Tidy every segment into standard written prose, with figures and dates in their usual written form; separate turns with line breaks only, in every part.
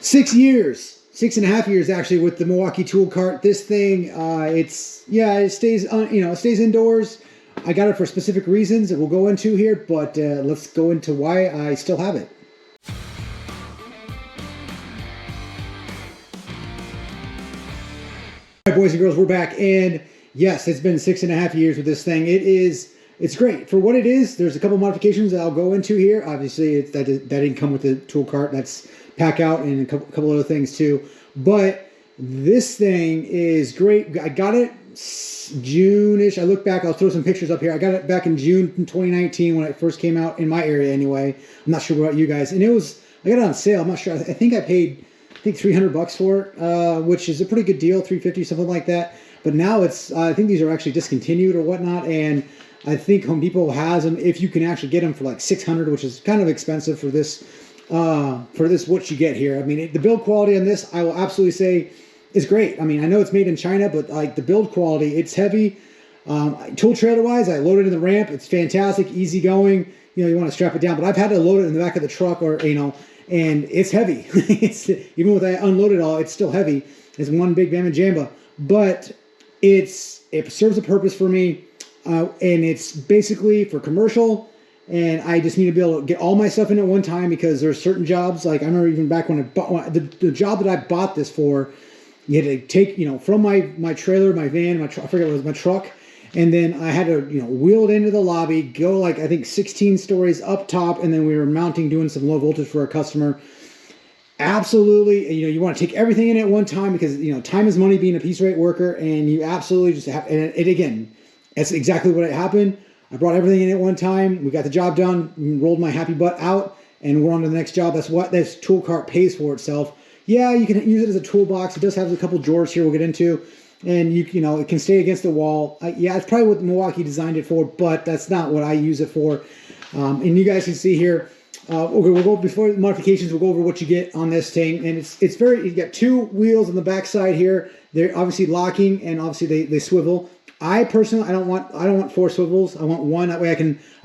6 years, 6.5 years actually with the Milwaukee tool cart. This thing, it stays it stays indoors. I got it for specific reasons that we'll go into here, but let's go into why I still have it. All right, boys and girls, we're back, and yes, it's been 6.5 years with this thing. It's great for what it is. There's a couple modifications that I'll go into here. Obviously, that didn't come with the tool cart. That's pack out and a couple other things too. But this thing is great. I got it June-ish. I look back. I'll throw some pictures up here. I got it back in June 2019 when it first came out in my area. Anyway, I'm not sure about you guys. And I got it on sale. I'm not sure. I think I paid $300 for it, which is a pretty good deal. $350, something like that. But now I think these are actually discontinued or whatnot, and I think Home Depot has them if you can actually get them for like $600, which is kind of expensive for this. What you get here. I mean, the build quality on this, I will absolutely say, is great. I mean, I know it's made in China, but like the build quality, it's heavy. Tool trailer wise, I loaded in the ramp. It's fantastic, easy going. You want to strap it down, but I've had to load it in the back of the truck, or and it's heavy. Even with I unloaded all, it's still heavy. It's one big mamma jamba, but it serves a purpose for me, and it's basically for commercial. And I just need to be able to get all my stuff in at one time, because there's certain jobs, like I remember even back when I bought the job that I bought this for, you had to take, from my trailer, my van, I forget what it was, my truck, and then I had to, wheel it into the lobby, go like I think 16 stories up top, and then we were doing some low voltage for a customer. Absolutely, you want to take everything in at one time, because time is money being a piece rate worker, and you absolutely just have. And it again, that's exactly what happened. I brought everything in at one time. We got the job done, rolled my happy butt out, and we're on to the next job. That's what this tool cart pays for itself. Yeah, you can use it as a toolbox. It does have a couple drawers here we'll get into, and it can stay against the wall. Yeah, it's probably what Milwaukee designed it for, but that's not what I use it for. And you guys can see here. We'll go before the modifications. We'll go over what you get on this thing, and it's very. You got two wheels on the back side here. They're obviously locking, and obviously they swivel. I personally, I don't want 4 swivels. I want one. That way I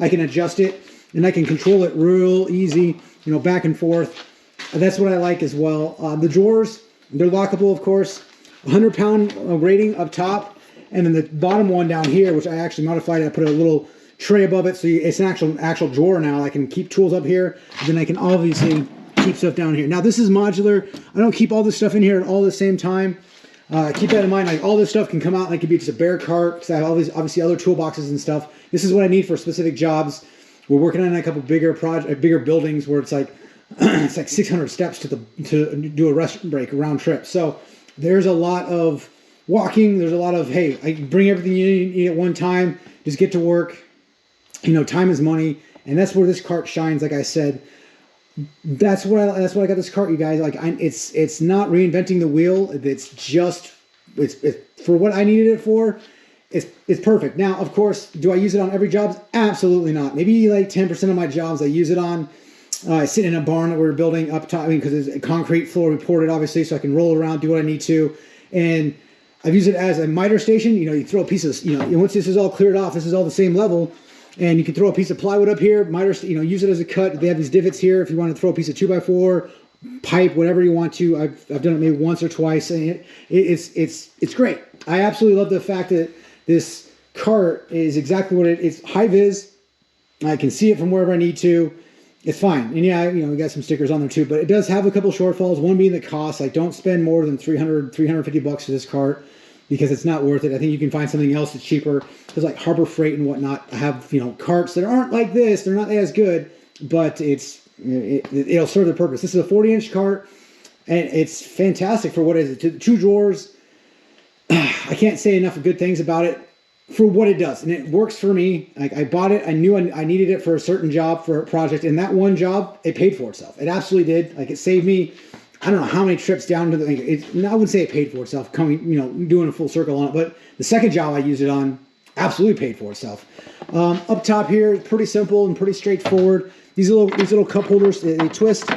can adjust it, and I can control it real easy, back and forth. That's what I like as well. The drawers, they're lockable, of course. 100-pound rating up top, and then the bottom one down here, which I actually modified. I put a little tray above it, so it's an actual drawer now. I can keep tools up here, and then I can obviously keep stuff down here. Now this is modular. I don't keep all this stuff in here at all the same time. Keep that in mind. Like all this stuff can come out, and it could be just a bare cart, because I have all these obviously other toolboxes and stuff. This is what I need for specific jobs. We're working on a couple bigger buildings where it's like it's like 600 steps to do a rest break, a round trip. So there's a lot of walking. There's a lot of, hey, I bring everything you need at one time. Just get to work. Time is money, and that's where this cart shines. Like I said, that's what I got this cart, you guys. Like it's not reinventing the wheel. It's for what I needed it for. It's perfect. Now, of course, do I use it on every job? Absolutely not. Maybe like 10% of my jobs I use it on. I sit in a barn that we're building up top, because it's a concrete floor. We poured it, obviously, so I can roll around, do what I need to. And I've used it as a miter station. You throw a piece of, once this is all cleared off, this is all the same level, and you can throw a piece of plywood up here, use it as a cut. They have these divots here if you want to throw a piece of 2x4, pipe, whatever you want to. I've done it maybe once or twice, and it's great. I absolutely love the fact that this cart is exactly what it's high vis. I can see it from wherever I need to. It's fine. And yeah, we got some stickers on there too, but it does have a couple shortfalls. One being the cost. Like, don't spend more than $350 for this cart, because it's not worth it. I think you can find something else that's cheaper. There's like Harbor Freight and whatnot. I have, carts that aren't like this. They're not as good, but it'll serve the purpose. This is a 40-inch cart, and it's fantastic for what it is. 2 drawers. I can't say enough of good things about it for what it does, and it works for me. Like, I bought it. I knew I needed it for a certain job, for a project, and that one job, it paid for itself. It absolutely did. Like, it saved me, I don't know how many trips down to I wouldn't say it paid for itself, doing a full circle on it, but the second job I used it on absolutely paid for itself. Up top here, pretty simple and pretty straightforward. These little cup holders, they twist.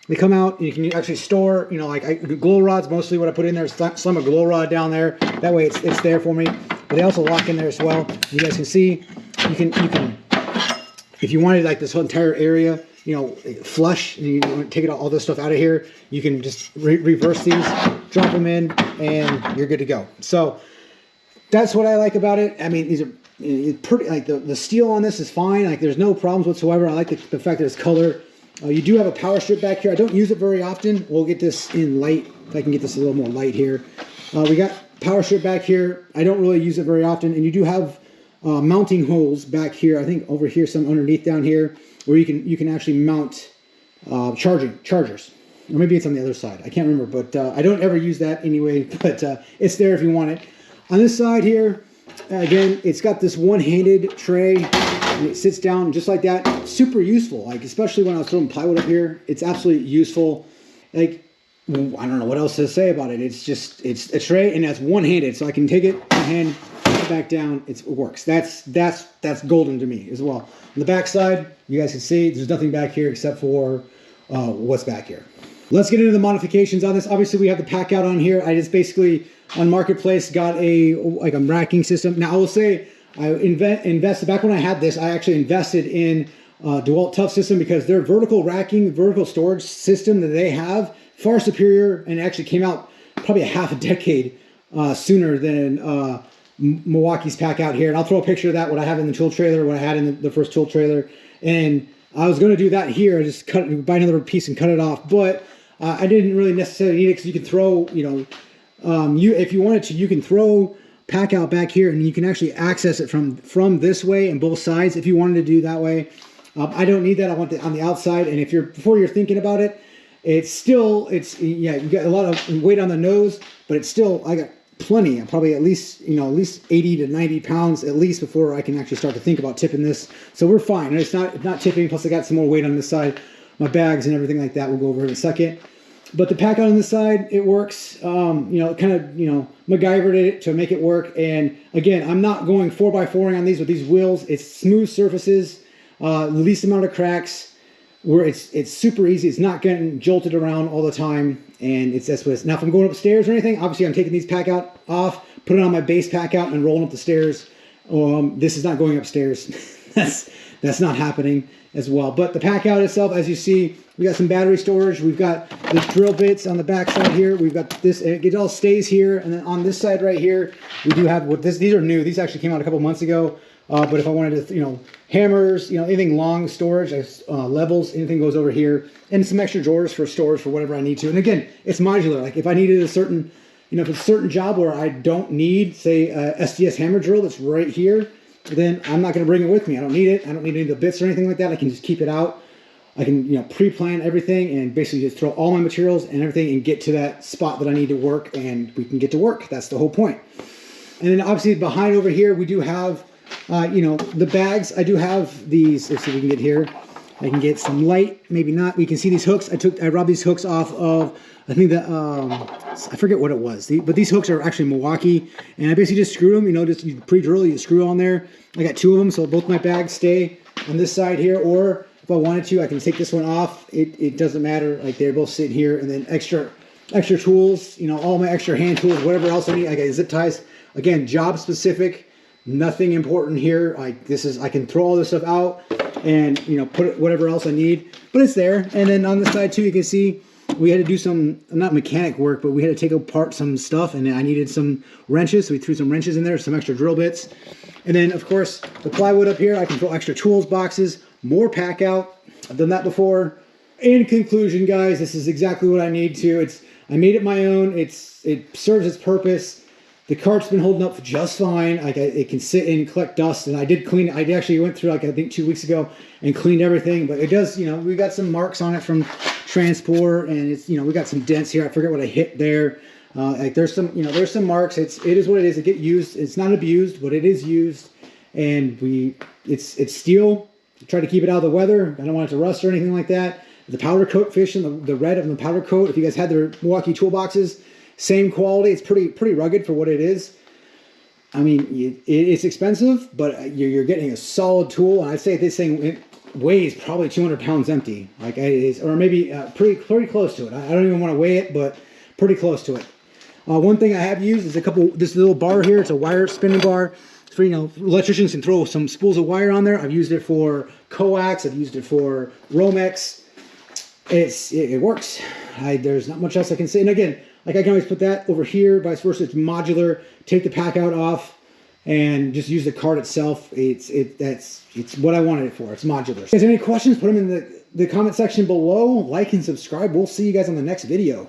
They come out, and you can actually store, glow rods. Mostly what I put in there is slam a glow rod down there. That way it's there for me. But they also lock in there as well. You guys can see, you can, if you wanted like this whole entire area, you know, flush, and you want to take all this stuff out of here, you can just reverse these, drop them in, and you're good to go. So that's what I like about it. I mean, these are pretty, like the steel on this is fine. Like there's no problems whatsoever. I like the fact that it's color. You do have a power strip back here. I don't use it very often. We'll get this in light. If I can get this a little more light here. We got power strip back here. I don't really use it very often. And you do have mounting holes back here. I think over here, some underneath down here, where you can actually mount chargers. Or maybe it's on the other side. I can't remember, but I don't ever use that anyway. But it's there if you want it. On this side here, again, it's got this one-handed tray, and it sits down just like that. Super useful, like especially when I was throwing plywood up here. It's absolutely useful. Like, I don't know what else to say about it. It's a tray, and that's one-handed, so I can take it one hand, put it back down. It works. That's golden to me as well. On the back side, you guys can see there's nothing back here except for what's back here. Let's get into the modifications on this. Obviously, we have the pack out on here. I just basically on Marketplace got a racking system. Now I will say I invested back when I had this. I actually invested in DeWalt Tough system because their vertical racking, vertical storage system that they have far superior, and actually came out probably a half a decade sooner than Milwaukee's pack out here. And I'll throw a picture of that, what I have in the tool trailer, what I had in the first tool trailer. And I was going to do that here. I just buy another piece and cut it off, but I didn't really necessarily need it because you can throw, if you wanted to, you can throw pack out back here, and you can actually access it from this way and both sides if you wanted to do that way. I don't need that. I want it on the outside. And before you're thinking about it, you got a lot of weight on the nose, but it's still, I got plenty, probably at least 80 to 90 pounds at least before I can actually start to think about tipping this. So we're fine. And it's not tipping. Plus I got some more weight on this side, my bags and everything like that. We'll go over in a second. But the pack out on this side, it works. MacGyvered it to make it work. And again, I'm not going 4x4ing on these with these wheels. It's smooth surfaces, least amount of cracks. Where it's super easy. It's not getting jolted around all the time, and that's what it's. Now, if I'm going upstairs or anything, obviously I'm taking these pack out off, put it on my base pack out, and rolling up the stairs. This is not going upstairs. that's not happening as well. But the pack out itself, as you see, we got some battery storage. We've got the drill bits on the back side here. We've got this. It all stays here, and then on this side right here, we do have These are new. These actually came out a couple months ago. But if I wanted to, hammers, anything long storage, levels, anything goes over here, and some extra drawers for storage for whatever I need to. And again, it's modular. Like if I needed a certain, if it's a certain job where I don't need, say, a SDS hammer drill that's right here, then I'm not going to bring it with me. I don't need it. I don't need any of the bits or anything like that. I can just keep it out. I can, pre-plan everything and basically just throw all my materials and everything and get to that spot that I need to work, and we can get to work. That's the whole point. And then obviously behind over here, we do have the bags. I do have these. Let's see if we can get here. I can get some light, maybe not. We can see these hooks. I robbed these hooks off of, I think that, I forget what it was. But these hooks are actually Milwaukee. And I basically just screw them, just pre-drill, you screw on there. I got two of them, so both my bags stay on this side here. Or if I wanted to, I can take this one off. It doesn't matter. Like they're both sitting here. And then extra tools, all my extra hand tools, whatever else I need. I got zip ties. Again, job specific. Nothing important here. I can throw all this stuff out and put it whatever else I need, but it's there. And then on the side too, you can see we had to do some, not mechanic work, but we had to take apart some stuff, and I needed some wrenches, so we threw some wrenches in there, some extra drill bits. And then of course the plywood up here, I can throw extra tools boxes, more pack out. I've done that before. In conclusion, guys, this is exactly what I need to. I made it my own. It serves its purpose. The cart's been holding up just fine. It can sit and collect dust, and I did clean it. I actually went through, I think 2 weeks ago and cleaned everything, but it does, we got some marks on it from transport, and it's, we got some dents here. I forget what I hit there. There's some marks. It is what it is. It gets used. It's not abused, but it is used, and it's steel. Try to keep it out of the weather. I don't want it to rust or anything like that. The powder coat fish and the red of the powder coat, if you guys had their Milwaukee toolboxes, same quality. It's pretty rugged for what it is. I mean, it's expensive, but you're getting a solid tool. And I'd say this thing weighs probably 200 pounds empty, like it is, or maybe pretty close to it. I don't even want to weigh it, but pretty close to it. One thing I have used is this little bar here. It's a wire spinning bar. for, you know, electricians can throw some spools of wire on there. I've used it for coax. I've used it for Romex. It works. There's not much else I can say. And again, like I can always put that over here, vice versa. It's modular. Take the pack out off and just use the cart itself. It's what I wanted it for. It's modular. If you guys have any questions, put them in the comment section below. Like and subscribe. We'll see you guys on the next video.